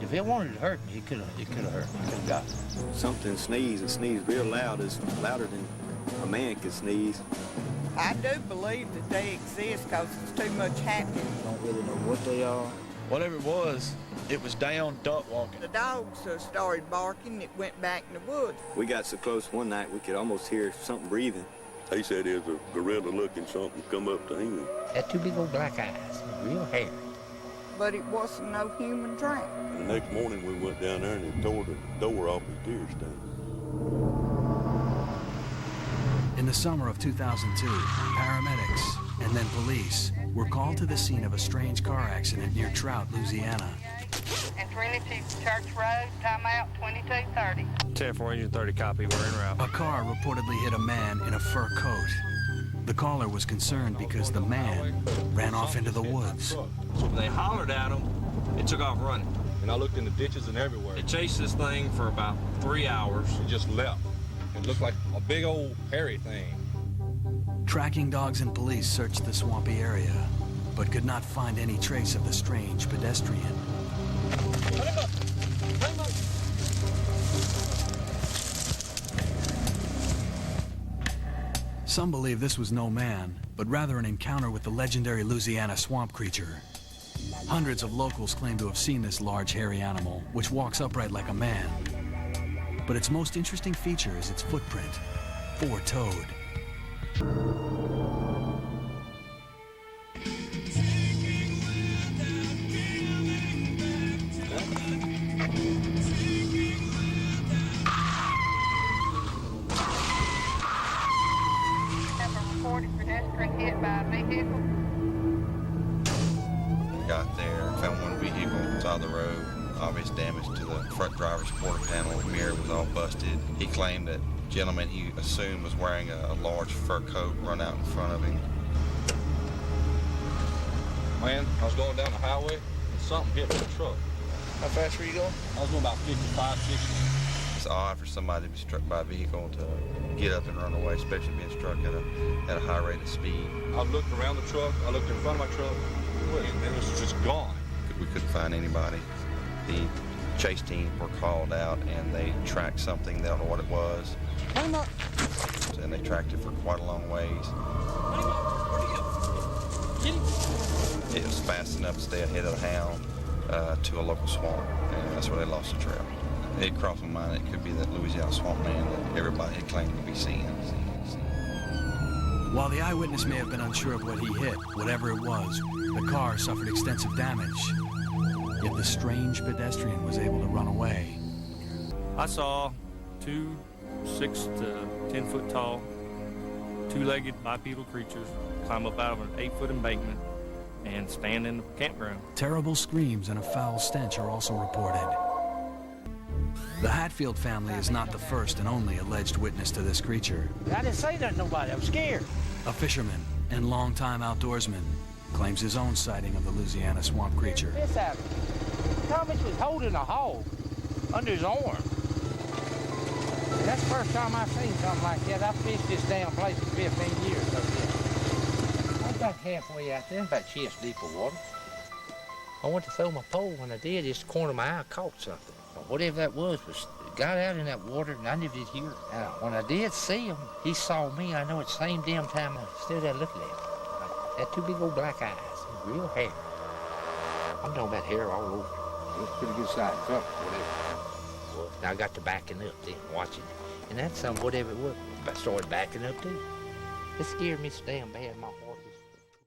If it wanted to hurt me, it could have hurt me. It could have got me. Something sneezed and sneezed real loud. It's louder than a man could sneeze. I do believe that they exist because it's too much happening. Don't really know what they are. Whatever it was down duck walking. The dogs started barking. It went back in the woods. We got so close one night we could almost hear something breathing. He said there's a gorilla-looking something come up to him. Had two big old black eyes, real hairy. But it wasn't no human track. And the next morning we went down there and he tore the door off his deer stand. In the summer of 2002, paramedics and then police were called to the scene of a strange car accident near Trout, Louisiana. And Trinity Church Road, timeout 2230. 10-4 engine 30 copy, we're en route. A car reportedly hit a man in a fur coat. The caller was concerned because the man ran off into the woods. So when they hollered at him, it took off running. And I looked in the ditches and everywhere. They chased this thing for about 3 hours. It just left. It looked like a big old hairy thing. Tracking dogs and police searched the swampy area, but could not find any trace of the strange pedestrian. Some believe this was no man, but rather an encounter with the legendary Louisiana Swamp Creature. Hundreds of locals claim to have seen this large hairy animal, which walks upright like a man. But its most interesting feature is its footprint, four-toed. Pedestrian hit by a vehicle. Got there, found one vehicle on the side of the road. Obvious damage to the front driver's quarter panel. The mirror was all busted. He claimed that gentleman he assumed was wearing a large fur coat run out in front of him. Man, I was going down the highway and something hit my truck. How fast were you going? I was going about 55, 60. It's odd for somebody to be struck by a vehicle to get up and run away, especially being struck at a high rate of speed. I looked around the truck, I looked in front of my truck, and it was just gone. We couldn't find anybody. The chase team were called out and they tracked something. They don't know what it was. And they tracked it for quite a long ways. It was fast enough to stay ahead of the hound to a local swamp, and that's where they lost the trail. It crossed my mind it could be that Louisiana swamp man that everybody had claimed to be seeing. While the eyewitness may have been unsure of what he hit, whatever it was, the car suffered extensive damage. Yet the strange pedestrian was able to run away. I saw two 6 to 10 foot tall, two-legged bipedal creatures climb up out of an 8-foot embankment and stand in the campground. Terrible screams and a foul stench are also reported. The Hatfield family is not the first and only alleged witness to this creature. I didn't say nothing to nobody. I was scared. A fisherman and longtime outdoorsman claims his own sighting of the Louisiana Swamp Creature. This out. Thomas was holding a hog under his arm. That's the first time I've seen something like that. I've fished this damn place for 15 years. I was about halfway out there, about chest deep of water. I went to throw my pole. When I did, just the corner of my eye caught something. Whatever that was got out in that water, and I never did hear it. Now, when I did see him, he saw me. I know at the same damn time I stood there looking at him. Had two big old black eyes, real hair. I'm talking about hair all over. It was a pretty good size, whatever. Well, now I got to backing up then, watching it. And that's something, whatever it was, I started backing up too. It scared me so damn bad, my heart.